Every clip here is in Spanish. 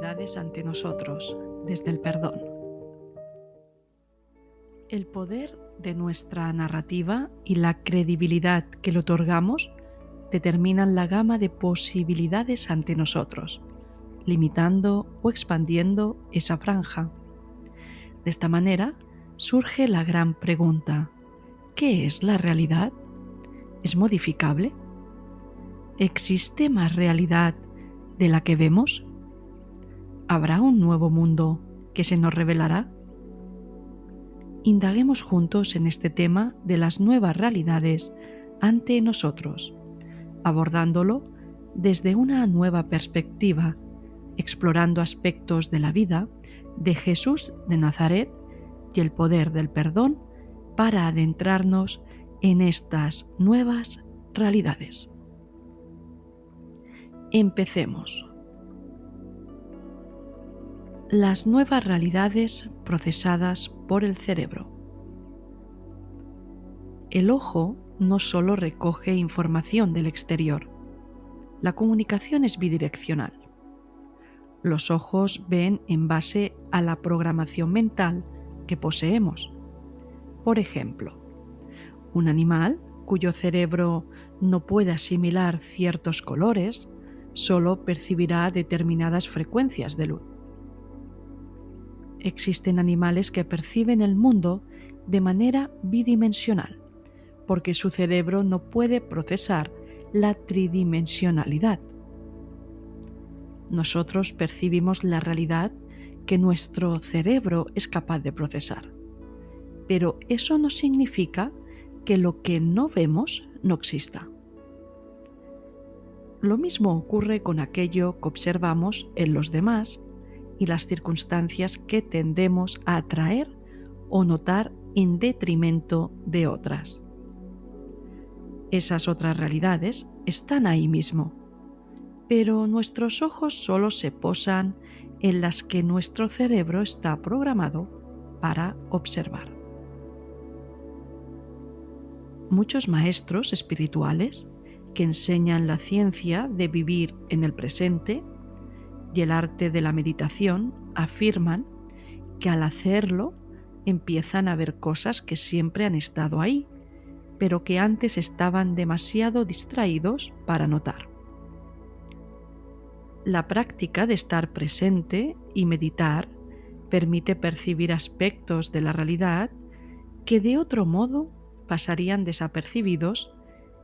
realidades ante nosotros desde el perdón. El poder de nuestra narrativa y la credibilidad que le otorgamos determinan la gama de posibilidades ante nosotros, limitando o expandiendo esa franja. De esta manera surge la gran pregunta: ¿qué es la realidad? ¿Es modificable? ¿Existe más realidad de la que vemos? ¿Habrá un nuevo mundo que se nos revelará? Indaguemos juntos en este tema de las nuevas realidades ante nosotros, abordándolo desde una nueva perspectiva, explorando aspectos de la vida de Jesús de Nazaret y el poder del perdón para adentrarnos en estas nuevas realidades. Empecemos. Las nuevas realidades procesadas por el cerebro. El ojo no solo recoge información del exterior. La comunicación es bidireccional. Los ojos ven en base a la programación mental que poseemos. Por ejemplo, un animal cuyo cerebro no puede asimilar ciertos colores solo percibirá determinadas frecuencias de luz. Existen animales que perciben el mundo de manera bidimensional, porque su cerebro no puede procesar la tridimensionalidad. Nosotros percibimos la realidad que nuestro cerebro es capaz de procesar, pero eso no significa que lo que no vemos no exista. Lo mismo ocurre con aquello que observamos en los demás y las circunstancias que tendemos a atraer o notar en detrimento de otras. Esas otras realidades están ahí mismo, pero nuestros ojos solo se posan en las que nuestro cerebro está programado para observar. Muchos maestros espirituales que enseñan la ciencia de vivir en el presente y el arte de la meditación afirman que al hacerlo empiezan a ver cosas que siempre han estado ahí, pero que antes estaban demasiado distraídos para notar. La práctica de estar presente y meditar permite percibir aspectos de la realidad que de otro modo pasarían desapercibidos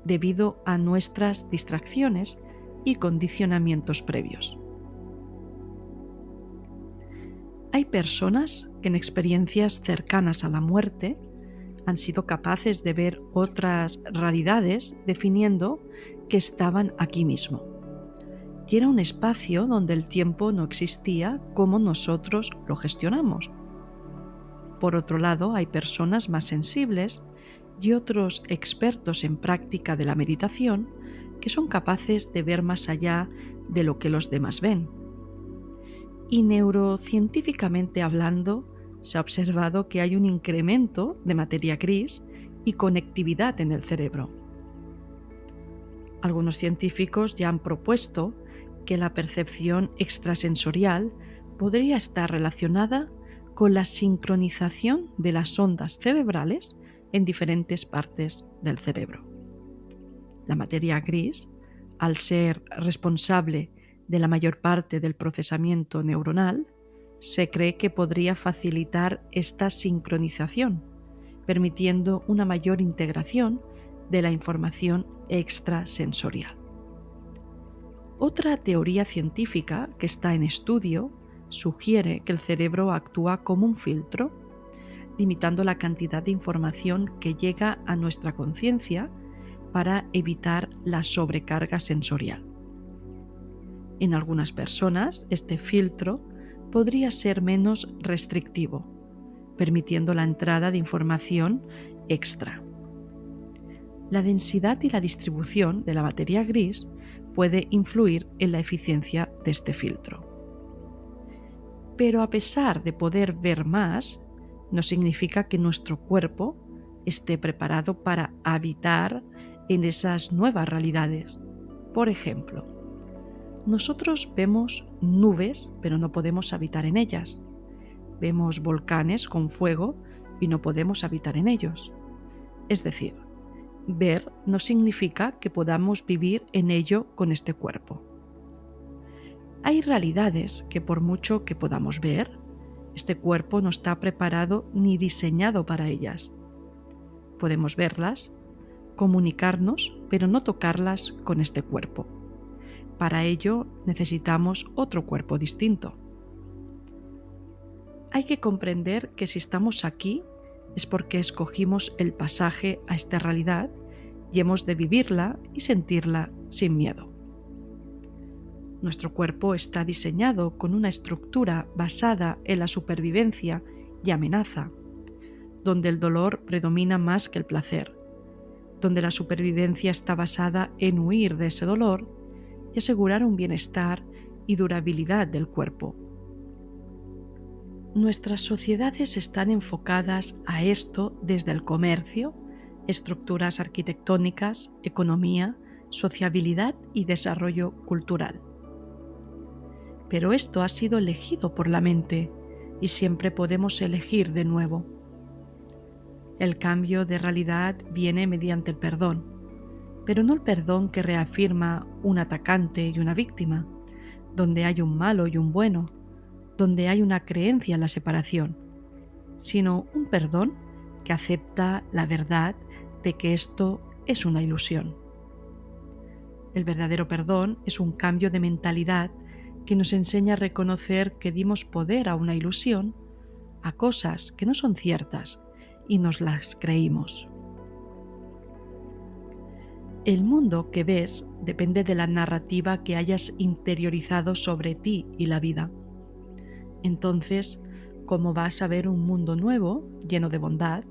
debido a nuestras distracciones y condicionamientos previos. Hay personas que en experiencias cercanas a la muerte han sido capaces de ver otras realidades definiendo que estaban aquí mismo. Y era un espacio donde el tiempo no existía como nosotros lo gestionamos. Por otro lado, hay personas más sensibles y otros expertos en práctica de la meditación que son capaces de ver más allá de lo que los demás ven. Y neurocientíficamente hablando, se ha observado que hay un incremento de materia gris y conectividad en el cerebro. Algunos científicos ya han propuesto que la percepción extrasensorial podría estar relacionada con la sincronización de las ondas cerebrales en diferentes partes del cerebro. La materia gris, al ser responsable de la mayor parte del procesamiento neuronal, se cree que podría facilitar esta sincronización, permitiendo una mayor integración de la información extrasensorial. Otra teoría científica que está en estudio sugiere que el cerebro actúa como un filtro, limitando la cantidad de información que llega a nuestra conciencia para evitar la sobrecarga sensorial. En algunas personas, este filtro podría ser menos restrictivo, permitiendo la entrada de información extra. La densidad y la distribución de la materia gris puede influir en la eficiencia de este filtro. Pero a pesar de poder ver más, no significa que nuestro cuerpo esté preparado para habitar en esas nuevas realidades. Por ejemplo, Nosotros vemos nubes, pero no podemos habitar en ellas. Vemos volcanes con fuego y no podemos habitar en ellos. Es decir, ver no significa que podamos vivir en ello con este cuerpo. Hay realidades que por mucho que podamos ver, este cuerpo no está preparado ni diseñado para ellas. Podemos verlas, comunicarnos, pero no tocarlas con este cuerpo. Para ello necesitamos otro cuerpo distinto. Hay que comprender que si estamos aquí es porque escogimos el pasaje a esta realidad y hemos de vivirla y sentirla sin miedo. Nuestro cuerpo está diseñado con una estructura basada en la supervivencia y amenaza, donde el dolor predomina más que el placer, donde la supervivencia está basada en huir de ese dolor y asegurar un bienestar y durabilidad del cuerpo. Nuestras sociedades están enfocadas a esto desde el comercio, estructuras arquitectónicas, economía, sociabilidad y desarrollo cultural. Pero esto ha sido elegido por la mente y siempre podemos elegir de nuevo. El cambio de realidad viene mediante el perdón, pero no el perdón que reafirma un atacante y una víctima, donde hay un malo y un bueno, donde hay una creencia en la separación, sino un perdón que acepta la verdad de que esto es una ilusión. El verdadero perdón es un cambio de mentalidad que nos enseña a reconocer que dimos poder a una ilusión, a cosas que no son ciertas, y nos las creímos. El mundo que ves depende de la narrativa que hayas interiorizado sobre ti y la vida. Entonces, ¿cómo vas a ver un mundo nuevo, lleno de bondad,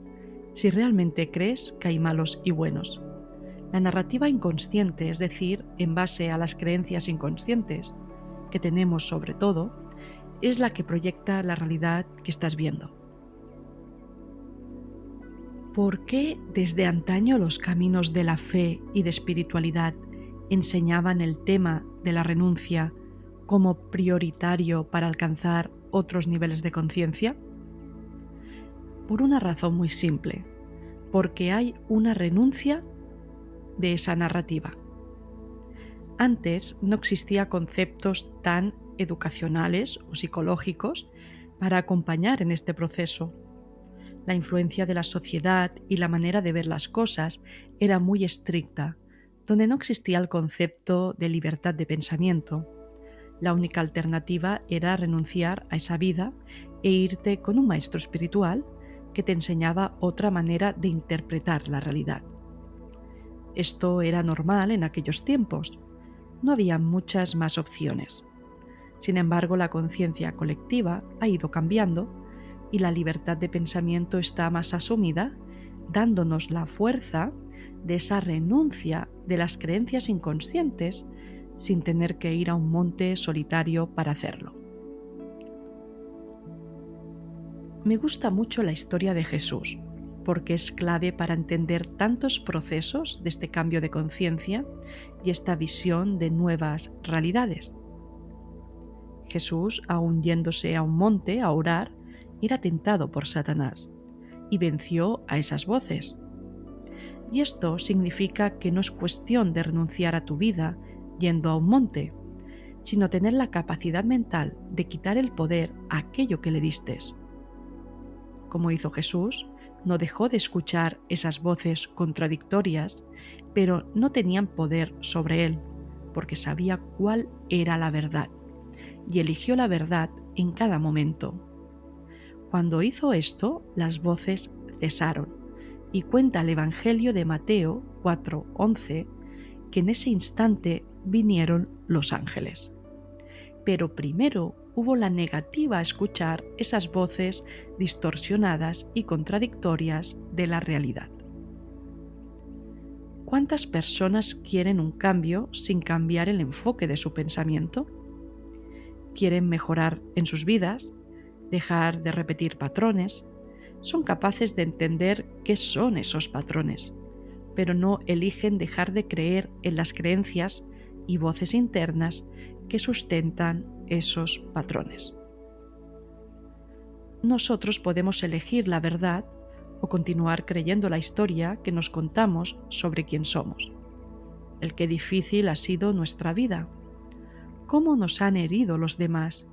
si realmente crees que hay malos y buenos? La narrativa inconsciente, es decir, en base a las creencias inconscientes que tenemos sobre todo, es la que proyecta la realidad que estás viendo. ¿Por qué desde antaño los caminos de la fe y de espiritualidad enseñaban el tema de la renuncia como prioritario para alcanzar otros niveles de conciencia? Por una razón muy simple, porque hay una renuncia de esa narrativa. Antes no existían conceptos tan educacionales o psicológicos para acompañar en este proceso. La influencia de la sociedad y la manera de ver las cosas era muy estricta, donde no existía el concepto de libertad de pensamiento. La única alternativa era renunciar a esa vida e irte con un maestro espiritual que te enseñaba otra manera de interpretar la realidad. Esto era normal en aquellos tiempos. No había muchas más opciones. Sin embargo, la conciencia colectiva ha ido cambiando y la libertad de pensamiento está más asumida, dándonos la fuerza de esa renuncia de las creencias inconscientes sin tener que ir a un monte solitario para hacerlo. Me gusta mucho la historia de Jesús, porque es clave para entender tantos procesos de este cambio de conciencia y esta visión de nuevas realidades. Jesús, aun yéndose a un monte a orar, era tentado por Satanás y venció a esas voces. Y esto significa que no es cuestión de renunciar a tu vida yendo a un monte, sino tener la capacidad mental de quitar el poder a aquello que le distes. Como hizo Jesús, no dejó de escuchar esas voces contradictorias, pero no tenían poder sobre él, porque sabía cuál era la verdad, y eligió la verdad en cada momento. Cuando hizo esto, las voces cesaron, y cuenta el Evangelio de Mateo 4:11 que en ese instante vinieron los ángeles. Pero primero hubo la negativa a escuchar esas voces distorsionadas y contradictorias de la realidad. ¿Cuántas personas quieren un cambio sin cambiar el enfoque de su pensamiento? Quieren mejorar en sus vidas, dejar de repetir patrones, son capaces de entender qué son esos patrones, pero no eligen dejar de creer en las creencias y voces internas que sustentan esos patrones. Nosotros podemos elegir la verdad o continuar creyendo la historia que nos contamos sobre quién somos. El qué difícil ha sido nuestra vida, cómo nos han herido los demás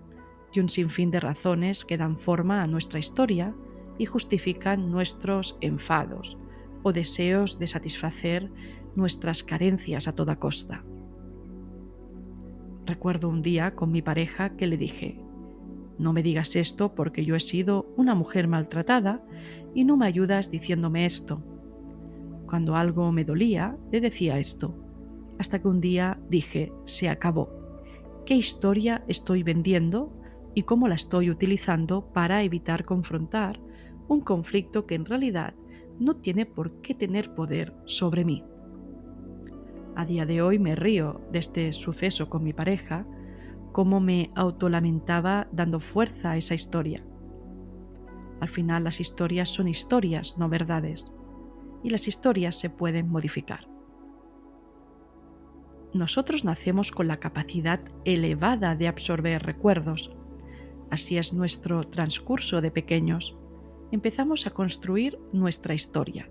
y un sinfín de razones que dan forma a nuestra historia y justifican nuestros enfados o deseos de satisfacer nuestras carencias a toda costa. Recuerdo un día con mi pareja que le dije: no me digas esto porque yo he sido una mujer maltratada y no me ayudas diciéndome esto. Cuando algo me dolía, le decía esto, hasta que un día dije: se acabó. ¿Qué historia estoy vendiendo y cómo la estoy utilizando para evitar confrontar un conflicto que en realidad no tiene por qué tener poder sobre mí? A día de hoy me río de este suceso con mi pareja, cómo me autolamentaba dando fuerza a esa historia. Al final las historias son historias, no verdades, y las historias se pueden modificar. Nosotros nacemos con la capacidad elevada de absorber recuerdos. Así es nuestro transcurso de pequeños. Empezamos a construir nuestra historia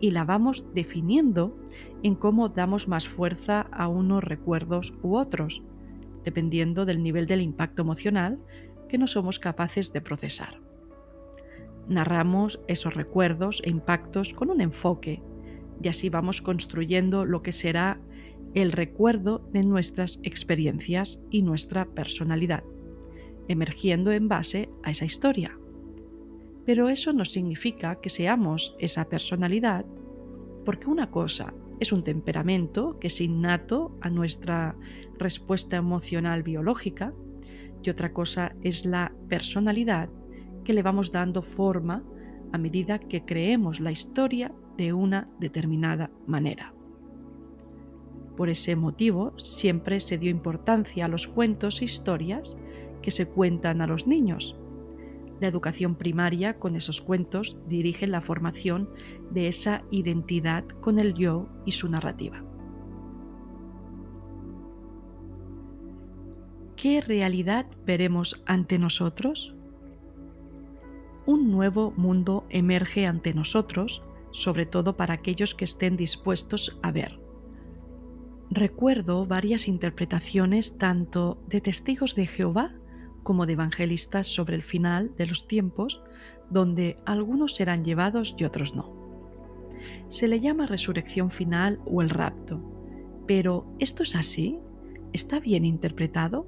y la vamos definiendo en cómo damos más fuerza a unos recuerdos u otros, dependiendo del nivel del impacto emocional que no somos capaces de procesar. Narramos esos recuerdos e impactos con un enfoque y así vamos construyendo lo que será el recuerdo de nuestras experiencias y nuestra personalidad, emergiendo en base a esa historia. Pero eso no significa que seamos esa personalidad, porque una cosa es un temperamento que es innato a nuestra respuesta emocional biológica y otra cosa es la personalidad que le vamos dando forma a medida que creemos la historia de una determinada manera. Por ese motivo, siempre se dio importancia a los cuentos e historias que se cuentan a los niños. La educación primaria con esos cuentos dirige la formación de esa identidad con el yo y su narrativa. ¿Qué realidad veremos ante nosotros? Un nuevo mundo emerge ante nosotros, sobre todo para aquellos que estén dispuestos a ver. Recuerdo varias interpretaciones tanto de testigos de Jehová como de evangelistas sobre el final de los tiempos, donde algunos serán llevados y otros no. Se le llama resurrección final o el rapto, pero ¿esto es así? ¿Está bien interpretado?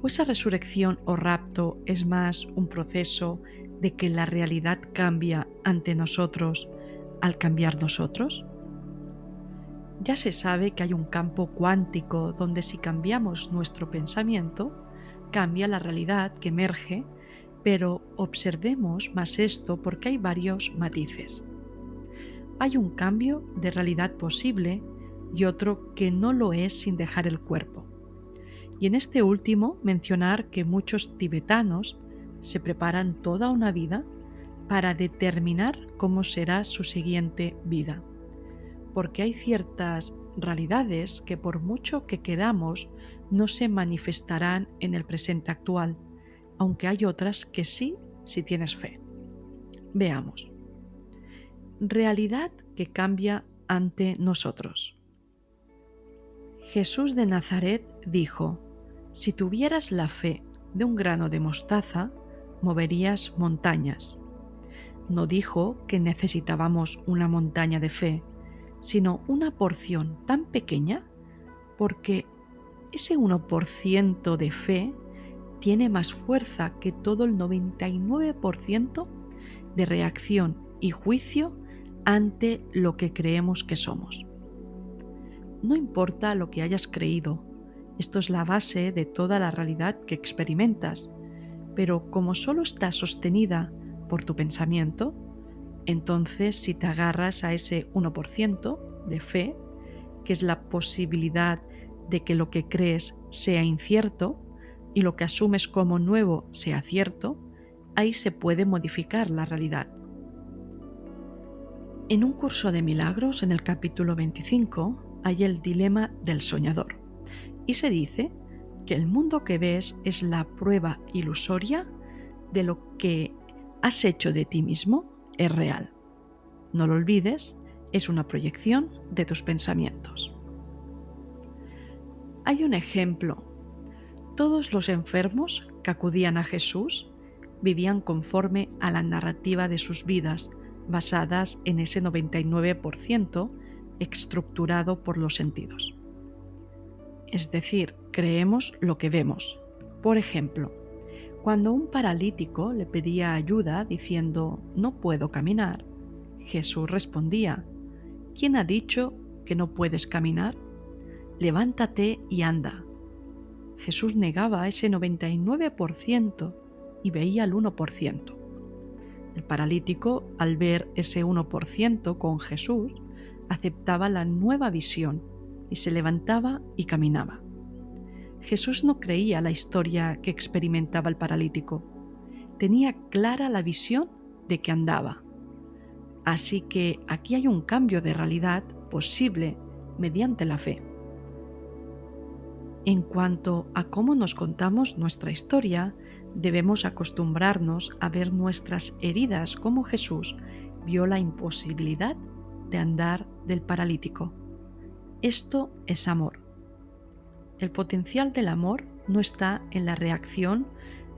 ¿O esa resurrección o rapto es más un proceso de que la realidad cambia ante nosotros al cambiar nosotros? Ya se sabe que hay un campo cuántico donde si cambiamos nuestro pensamiento, cambia la realidad que emerge, pero observemos más esto porque hay varios matices. Hay un cambio de realidad posible y otro que no lo es sin dejar el cuerpo. Y en este último mencionar que muchos tibetanos se preparan toda una vida para determinar cómo será su siguiente vida. Porque hay ciertas realidades que por mucho que queramos no se manifestarán en el presente actual, aunque hay otras que sí, si tienes fe. Veamos. Realidad que cambia ante nosotros. Jesús de Nazaret dijo: si tuvieras la fe de un grano de mostaza, moverías montañas. No dijo que necesitábamos una montaña de fe, sino una porción tan pequeña, porque ese 1% de fe tiene más fuerza que todo el 99% de reacción y juicio ante lo que creemos que somos. No importa lo que hayas creído, esto es la base de toda la realidad que experimentas, pero como solo está sostenida por tu pensamiento, entonces si te agarras a ese 1% de fe, que es la posibilidad de que lo que crees sea incierto y lo que asumes como nuevo sea cierto, ahí se puede modificar la realidad. En un curso de milagros, en el capítulo 25, hay el dilema del soñador y se dice que el mundo que ves es la prueba ilusoria de lo que has hecho de ti mismo es real. No lo olvides, es una proyección de tus pensamientos. Hay un ejemplo. Todos los enfermos que acudían a Jesús vivían conforme a la narrativa de sus vidas, basadas en ese 99% estructurado por los sentidos. Es decir, creemos lo que vemos. Por ejemplo, cuando un paralítico le pedía ayuda diciendo «no puedo caminar», Jesús respondía «¿Quién ha dicho que no puedes caminar? Levántate y anda». Jesús negaba ese 99% y veía el 1%. El paralítico, al ver ese 1% con Jesús, aceptaba la nueva visión y se levantaba y caminaba. Jesús no creía la historia que experimentaba el paralítico. Tenía clara la visión de que andaba. Así que aquí hay un cambio de realidad posible mediante la fe. En cuanto a cómo nos contamos nuestra historia, debemos acostumbrarnos a ver nuestras heridas como Jesús vio la imposibilidad de andar del paralítico. Esto es amor. El potencial del amor no está en la reacción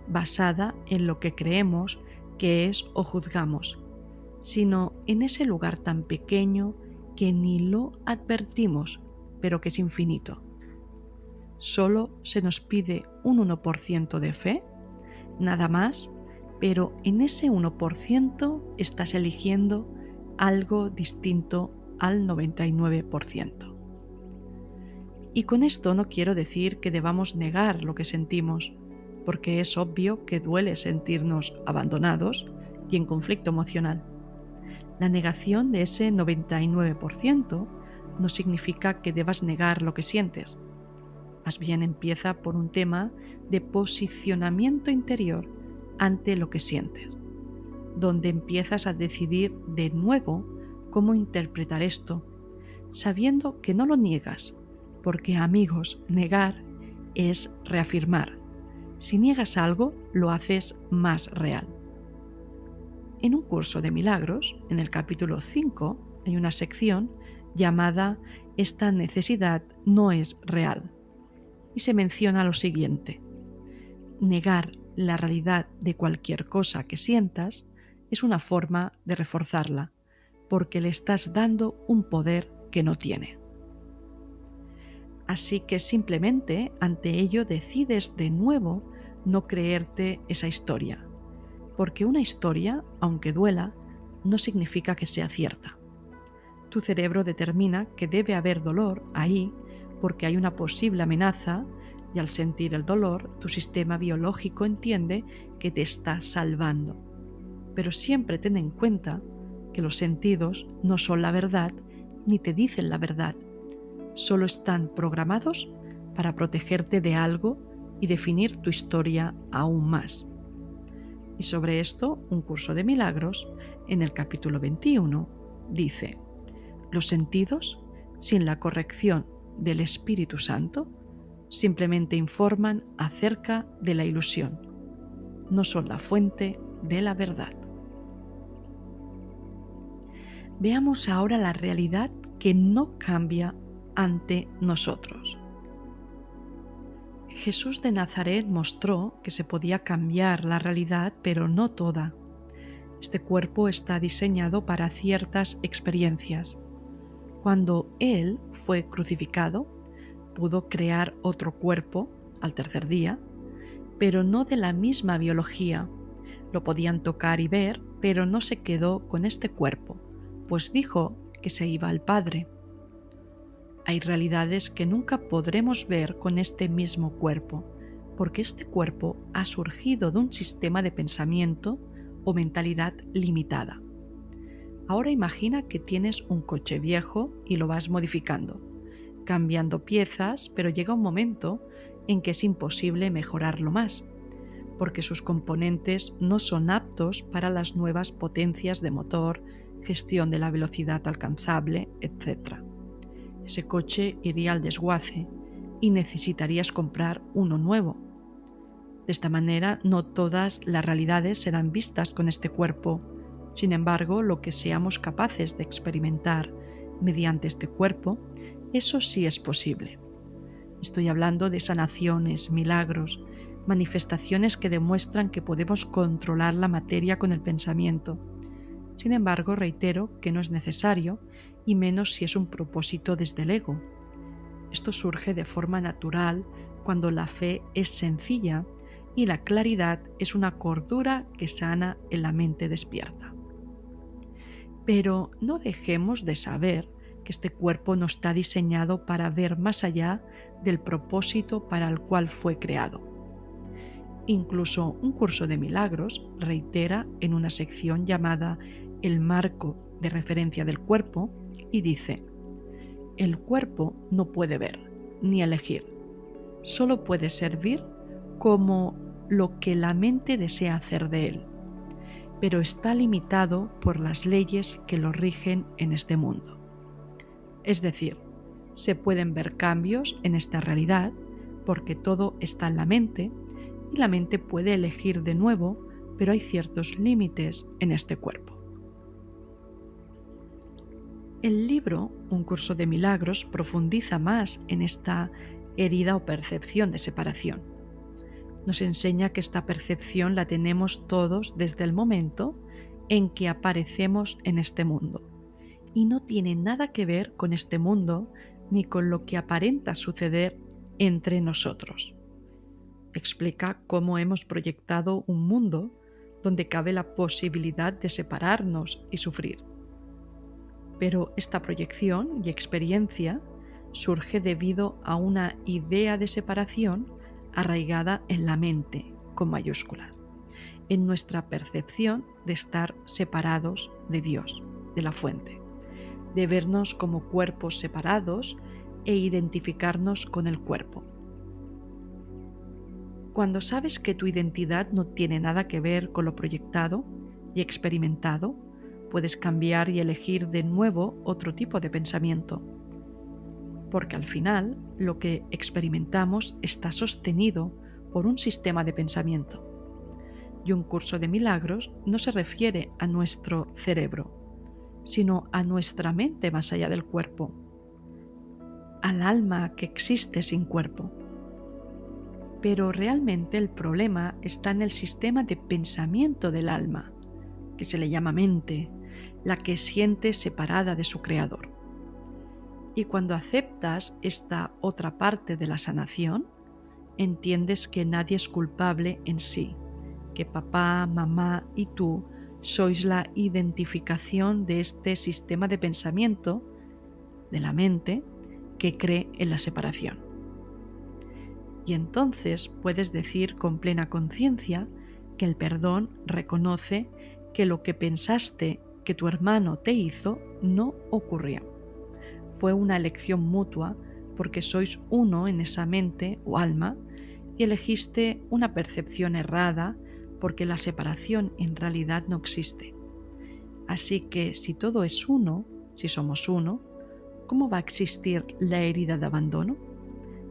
basada en lo que creemos que es o juzgamos, sino en ese lugar tan pequeño que ni lo advertimos, pero que es infinito. Solo se nos pide un 1% de fe, nada más, pero en ese 1% estás eligiendo algo distinto al 99%. Y con esto no quiero decir que debamos negar lo que sentimos, porque es obvio que duele sentirnos abandonados y en conflicto emocional. La negación de ese 99% no significa que debas negar lo que sientes. Más bien empieza por un tema de posicionamiento interior ante lo que sientes, donde empiezas a decidir de nuevo cómo interpretar esto, sabiendo que no lo niegas, porque amigos, negar es reafirmar. Si niegas algo, lo haces más real. En un curso de milagros, en el capítulo 5, hay una sección llamada «Esta necesidad no es real». Y se menciona lo siguiente: negar la realidad de cualquier cosa que sientas es una forma de reforzarla, porque le estás dando un poder que no tiene. Así que simplemente ante ello decides de nuevo no creerte esa historia, porque una historia, aunque duela, no significa que sea cierta. Tu cerebro determina que debe haber dolor ahí porque hay una posible amenaza y al sentir el dolor, tu sistema biológico entiende que te está salvando. Pero siempre ten en cuenta que los sentidos no son la verdad ni te dicen la verdad. Solo están programados para protegerte de algo y definir tu historia aún más. Y sobre esto, un curso de milagros, en el capítulo 21, dice: los sentidos, sin la corrección del Espíritu Santo, simplemente informan acerca de la ilusión, no son la fuente de la verdad. Veamos ahora la realidad que no cambia ante nosotros. Jesús de Nazaret mostró que se podía cambiar la realidad, pero no toda. Este cuerpo está diseñado para ciertas experiencias. Cuando Él fue crucificado, pudo crear otro cuerpo al tercer día, pero no de la misma biología. Lo podían tocar y ver, pero no se quedó con este cuerpo, pues dijo que se iba al Padre. Hay realidades que nunca podremos ver con este mismo cuerpo, porque este cuerpo ha surgido de un sistema de pensamiento o mentalidad limitada. Ahora imagina que tienes un coche viejo y lo vas modificando, cambiando piezas, pero llega un momento en que es imposible mejorarlo más, porque sus componentes no son aptos para las nuevas potencias de motor, gestión de la velocidad alcanzable, etc. Ese coche iría al desguace y necesitarías comprar uno nuevo. De esta manera, no todas las realidades serán vistas con este cuerpo. Sin embargo, lo que seamos capaces de experimentar mediante este cuerpo, eso sí es posible. Estoy hablando de sanaciones, milagros, manifestaciones que demuestran que podemos controlar la materia con el pensamiento. Sin embargo, reitero que no es necesario, y menos si es un propósito desde el ego. Esto surge de forma natural cuando la fe es sencilla y la claridad es una cordura que sana en la mente despierta. Pero no dejemos de saber que este cuerpo no está diseñado para ver más allá del propósito para el cual fue creado. Incluso un curso de milagros reitera en una sección llamada El marco de referencia del cuerpo y dice: el cuerpo no puede ver ni elegir, solo puede servir como lo que la mente desea hacer de él, pero está limitado por las leyes que lo rigen en este mundo. Es decir, se pueden ver cambios en esta realidad porque todo está en la mente y la mente puede elegir de nuevo, pero hay ciertos límites en este cuerpo. El libro Un curso de milagros profundiza más en esta herida o percepción de separación. Nos enseña que esta percepción la tenemos todos desde el momento en que aparecemos en este mundo, y no tiene nada que ver con este mundo ni con lo que aparenta suceder entre nosotros. Explica cómo hemos proyectado un mundo donde cabe la posibilidad de separarnos y sufrir. Pero esta proyección y experiencia surge debido a una idea de separación arraigada en la mente, con mayúsculas, en nuestra percepción de estar separados de Dios, de la fuente, de vernos como cuerpos separados e identificarnos con el cuerpo. Cuando sabes que tu identidad no tiene nada que ver con lo proyectado y experimentado, puedes cambiar y elegir de nuevo otro tipo de pensamiento. Porque al final, lo que experimentamos está sostenido por un sistema de pensamiento. Y un curso de milagros no se refiere a nuestro cerebro, sino a nuestra mente más allá del cuerpo, al alma que existe sin cuerpo. Pero realmente el problema está en el sistema de pensamiento del alma, que se le llama mente, la que siente separada de su creador. Y cuando aceptas esta otra parte de la sanación, entiendes que nadie es culpable en sí, que papá, mamá y tú sois la identificación de este sistema de pensamiento de la mente que cree en la separación. Y entonces puedes decir con plena conciencia que el perdón reconoce que lo que pensaste que tu hermano te hizo no ocurrió. Fue una elección mutua porque sois uno en esa mente o alma y elegiste una percepción errada porque la separación en realidad no existe. Así que si todo es uno, si somos uno, ¿cómo va a existir la herida de abandono?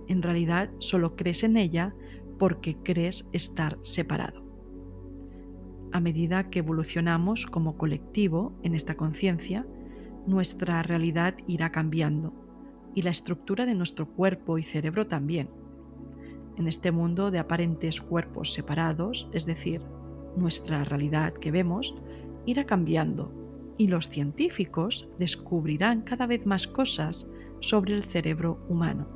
En realidad solo crees en ella porque crees estar separado. A medida que evolucionamos como colectivo en esta conciencia, nuestra realidad irá cambiando y la estructura de nuestro cuerpo y cerebro también. En este mundo de aparentes cuerpos separados, es decir, nuestra realidad que vemos, irá cambiando y los científicos descubrirán cada vez más cosas sobre el cerebro humano.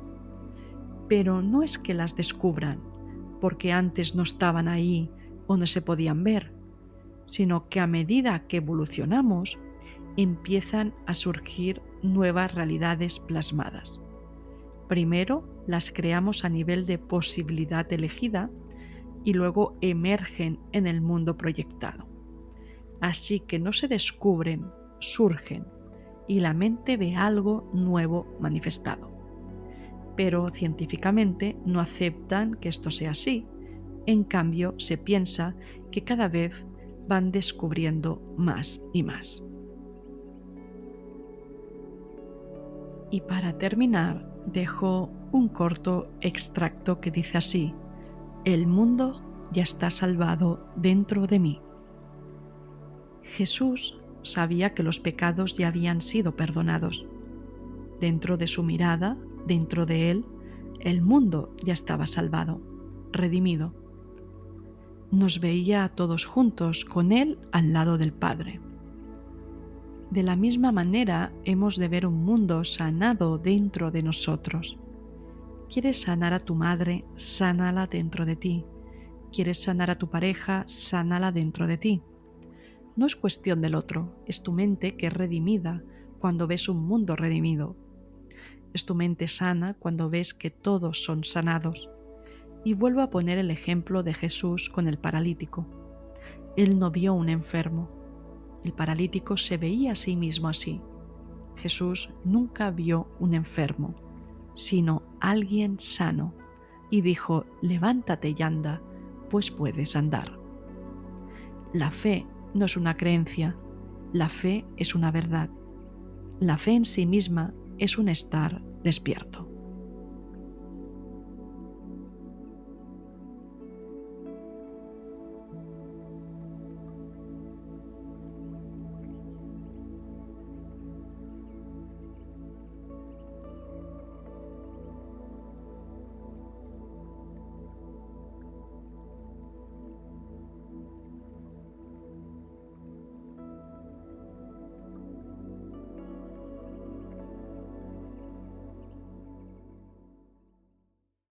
Pero no es que las descubran porque antes no estaban ahí o no se podían ver, sino que a medida que evolucionamos, empiezan a surgir nuevas realidades plasmadas. Primero las creamos a nivel de posibilidad elegida y luego emergen en el mundo proyectado. Así que no se descubren, surgen y la mente ve algo nuevo manifestado. Pero científicamente no aceptan que esto sea así. En cambio, se piensa que cada vez van descubriendo más y más. Y para terminar, dejo un corto extracto que dice así: el mundo ya está salvado dentro de mí. Jesús sabía que los pecados ya habían sido perdonados. Dentro de su mirada, dentro de él, el mundo ya estaba salvado, redimido. Nos veía a todos juntos con él al lado del Padre. De la misma manera hemos de ver un mundo sanado dentro de nosotros. ¿Quieres sanar a tu madre? Sánala dentro de ti. ¿Quieres sanar a tu pareja? Sánala dentro de ti. No es cuestión del otro, es tu mente que es redimida cuando ves un mundo redimido. Es tu mente sana cuando ves que todos son sanados. Y vuelvo a poner el ejemplo de Jesús con el paralítico. Él no vio un enfermo. El paralítico se veía a sí mismo así. Jesús nunca vio un enfermo, sino alguien sano, y dijo: levántate y anda, pues puedes andar. La fe no es una creencia, la fe es una verdad. La fe en sí misma es un estar despierto.